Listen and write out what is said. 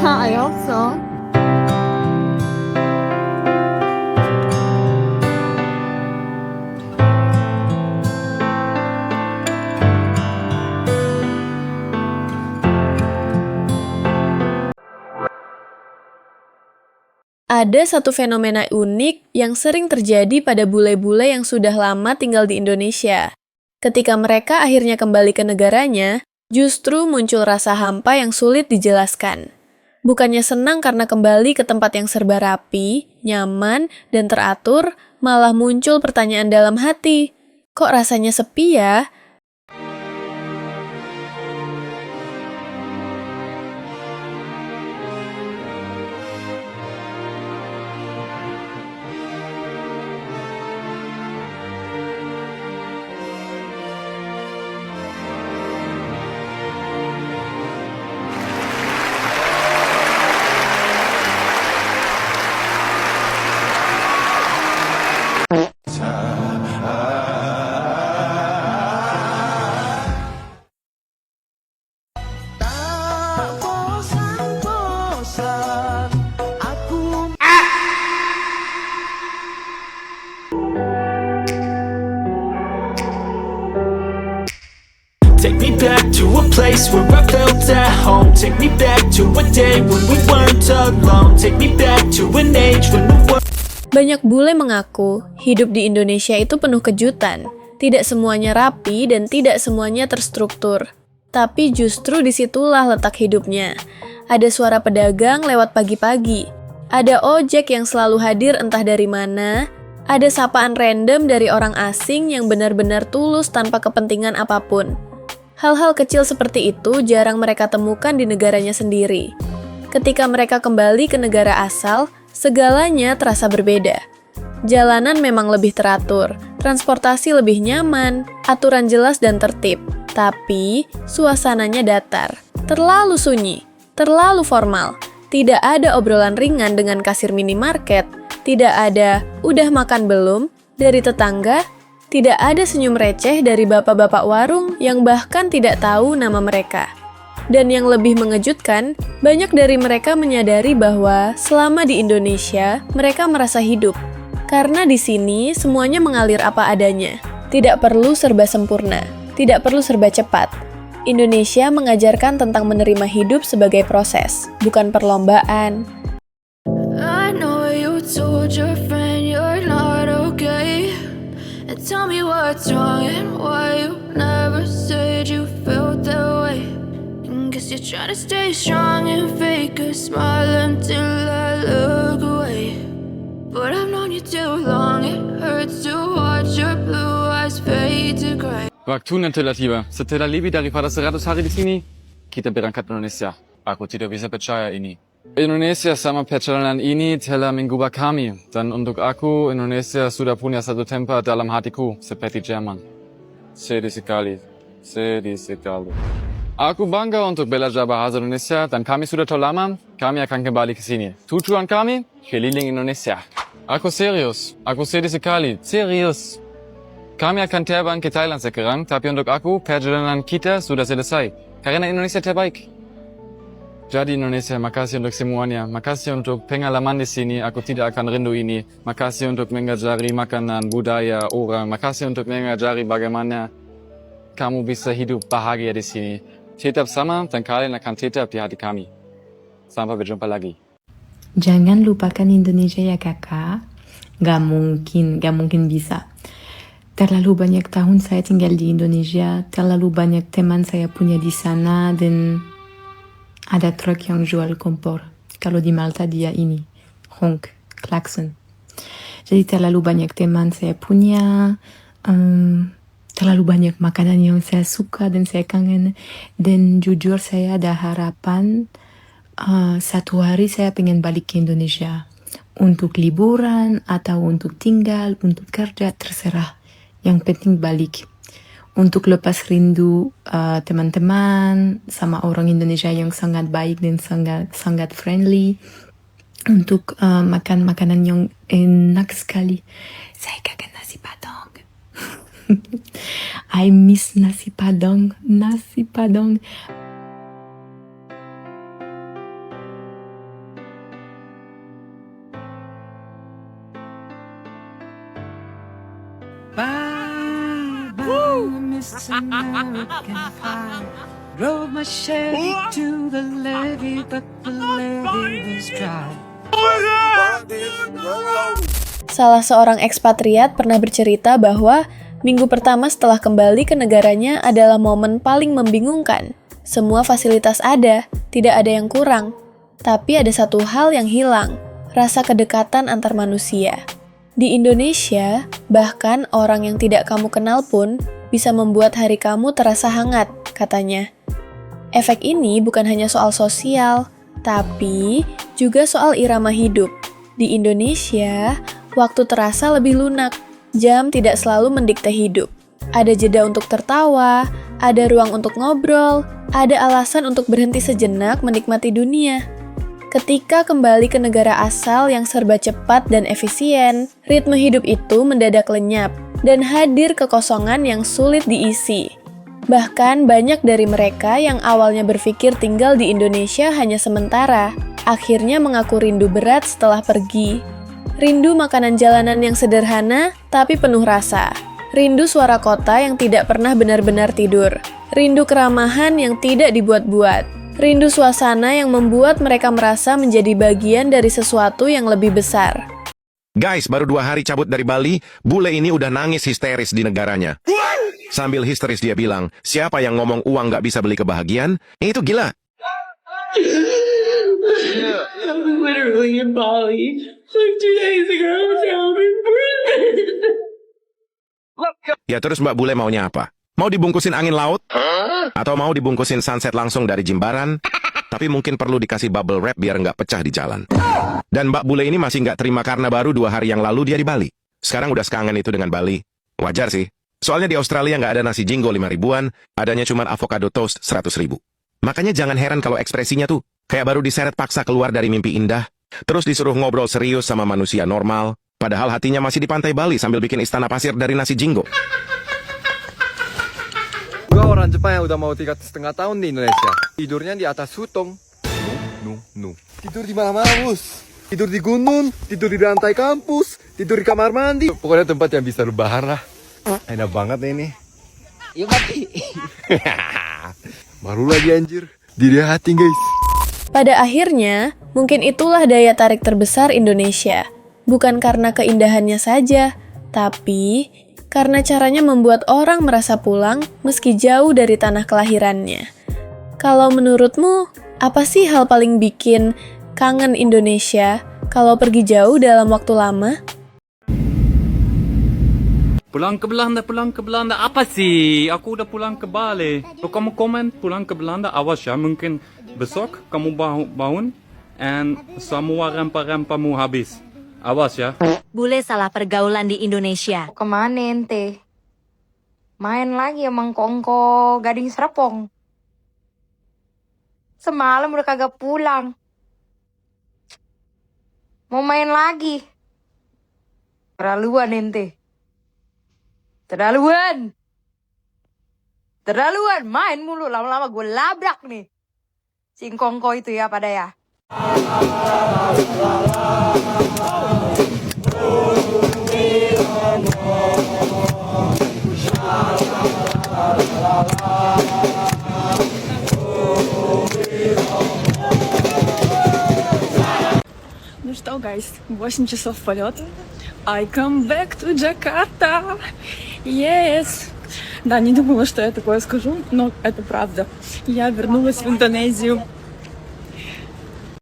I hope so. Ada satu fenomena unik yang sering terjadi pada bule-bule yang sudah lama tinggal di Indonesia. Ketika mereka akhirnya kembali ke negaranya, justru muncul rasa hampa yang sulit dijelaskan. Bukannya senang karena kembali ke tempat yang serba rapi, nyaman, dan teratur, malah muncul pertanyaan dalam hati. Kok rasanya sepi ya? Take me back to a place where I felt at home. Take me back to a day when we weren't alone. Take me back to an age when the world. Banyak bule mengaku hidup di Indonesia itu penuh kejutan. Tidak semuanya rapi dan tidak semuanya terstruktur. Tapi justru disitulah letak hidupnya. Ada suara pedagang lewat pagi-pagi. Ada ojek yang selalu hadir entah dari mana. Ada sapaan random dari orang asing yang benar-benar tulus tanpa kepentingan apapun. Hal-hal kecil seperti itu jarang mereka temukan di negaranya sendiri. Ketika mereka kembali ke negara asal, segalanya terasa berbeda. Jalanan memang lebih teratur, transportasi lebih nyaman, aturan jelas dan tertib. Tapi, suasananya datar, terlalu sunyi, terlalu formal. Tidak ada obrolan ringan dengan kasir minimarket, tidak ada "udah makan belum?" dari tetangga, tidak ada senyum receh dari bapak-bapak warung yang bahkan tidak tahu nama mereka. Dan yang lebih mengejutkan, banyak dari mereka menyadari bahwa selama di Indonesia, mereka merasa hidup. Karena di sini semuanya mengalir apa adanya. Tidak perlu serba sempurna, tidak perlu serba cepat. Indonesia mengajarkan tentang menerima hidup sebagai proses, bukan perlombaan. I know you told your friend you're not okay. And tell me what's wrong and why you never said you felt that way. And guess you're trying to stay strong and fake a smile until I look away. But I've known you too long, it hurts to watch your blue eyes fade to gray. Waktu nanti lah tiba. Setelah lebih daripada 100 hari di sini, kita berangkat Indonesia. Aku tidak bisa percaya ini. Indonesia sama perjalanan ini telah mengubah kami. Dan untuk aku, Indonesia sudah punya satu tempat dalam hatiku, seperti Jerman. Sedih sekali. Sedih sekali. Aku bangga untuk belajar bahasa Indonesia dan kami sudah tahu lama, kami akan kembali ke sini. Tujuan kami, keliling Indonesia. Aku serius. Aku sedih sekali. Serius. Kami akan terbang ke Thailand sekarang, tapi untuk aku, perjalanan kita sudah selesai. Karena Indonesia terbaik. Jadi Indonesia, makasih untuk semuanya. Makasih untuk pengalaman di sini, aku tidak akan rindu ini. Makasih untuk mengajari makanan, budaya, orang. Makasih untuk mengajari bagaimana kamu bisa hidup bahagia di sini. Tetap sama dan kalian akan tetap di hati kami. Sampai berjumpa lagi. Jangan lupakan Indonesia ya kakak. Gak mungkin bisa. Terlalu banyak tahun saya tinggal di Indonesia, terlalu banyak teman saya punya di sana, dan ada truk yang jual kompor. Kalau di Malta dia ini, honk, klakson. Jadi terlalu banyak teman saya punya, terlalu banyak makanan yang saya suka dan saya kangen. Dan jujur saya ada harapan, satu hari saya pengen balik ke Indonesia. Untuk liburan, atau untuk tinggal, untuk kerja, terserah. Yang penting balik. Untuk lepas rindu teman-teman sama orang Indonesia yang sangat baik dan sangat friendly. Untuk makan makanan yang enak sekali. Saya kangen nasi padang. I miss nasi padang. Miss American Pie. Rode my Chevy to the levee, but the levee was dry. Salah seorang ekspatriat pernah bercerita bahwa minggu pertama setelah kembali ke negaranya adalah momen paling membingungkan. Semua fasilitas ada, tidak ada yang kurang. Tapi ada satu hal yang hilang, rasa kedekatan antar manusia. Di Indonesia, bahkan orang yang tidak kamu kenal pun bisa membuat hari kamu terasa hangat, katanya. Efek ini bukan hanya soal sosial, tapi juga soal irama hidup. Di Indonesia, waktu terasa lebih lunak, jam tidak selalu mendikte hidup. Ada jeda untuk tertawa, ada ruang untuk ngobrol, ada alasan untuk berhenti sejenak menikmati dunia. Ketika kembali ke negara asal yang serba cepat dan efisien, ritme hidup itu mendadak lenyap dan hadir kekosongan yang sulit diisi. Bahkan banyak dari mereka yang awalnya berpikir tinggal di Indonesia hanya sementara, akhirnya mengaku rindu berat setelah pergi. Rindu makanan jalanan yang sederhana tapi penuh rasa. Rindu suara kota yang tidak pernah benar-benar tidur. Rindu keramahan yang tidak dibuat-buat. Rindu suasana yang membuat mereka merasa menjadi bagian dari sesuatu yang lebih besar. Guys, baru 2 hari cabut dari Bali, bule ini udah nangis histeris di negaranya. Sambil histeris dia bilang, siapa yang ngomong uang gak bisa beli kebahagiaan? Itu gila. I'm literally in Bali. Like 2 days ago, I was out in Berlin. Ya terus Mbak Bule maunya apa? Mau dibungkusin angin laut? Atau mau dibungkusin sunset langsung dari Jimbaran? Tapi mungkin perlu dikasih bubble wrap biar nggak pecah di jalan. Dan Mbak Bule ini masih nggak terima karena baru 2 hari yang lalu dia di Bali. Sekarang udah sekangen itu dengan Bali. Wajar sih. Soalnya di Australia nggak ada nasi jinggo 5 ribuan, adanya cuma avocado toast 100 ribu. Makanya jangan heran kalau ekspresinya tuh kayak baru diseret paksa keluar dari mimpi indah, terus disuruh ngobrol serius sama manusia normal, padahal hatinya masih di pantai Bali sambil bikin istana pasir dari nasi jinggo. Gua orang Jepang yang udah mau 3,5 tahun di Indonesia. Tidurnya di atas sutong. Tidur di mana-mana, Bos. Tidur di gunung, tidur di lantai kampus, tidur di kamar mandi. Pokoknya tempat yang bisa rebahan lah. Enak banget ini. Yuk mati. Baru lagi anjir. Dilihatin guys. Pada akhirnya, mungkin itulah daya tarik terbesar Indonesia. Bukan karena keindahannya saja, tapi karena caranya membuat orang merasa pulang meski jauh dari tanah kelahirannya. Kalau menurutmu, apa sih hal paling bikin kangen Indonesia kalau pergi jauh dalam waktu lama? Pulang ke Belanda apa sih? Aku udah pulang ke Bali. Kalau kamu komen pulang ke Belanda, awas ya, mungkin besok kamu bangun and semua rempah-rempahmu habis. Awas ya. Bule salah pergaulan di Indonesia. Kemana ente? Main lagi emang kongko Gading Serpong. Semalam udah kagak pulang. Mau main lagi. Terlaluan ente. Terlaluan. Main mulu. Lama-lama gue labrak nih. Singkongko itu ya pada ya. Ну что, guys, 8 часов полета. I come back to Jakarta. Yes. Да, не думала, что я такое скажу, но это правда. Я вернулась в Индонезию.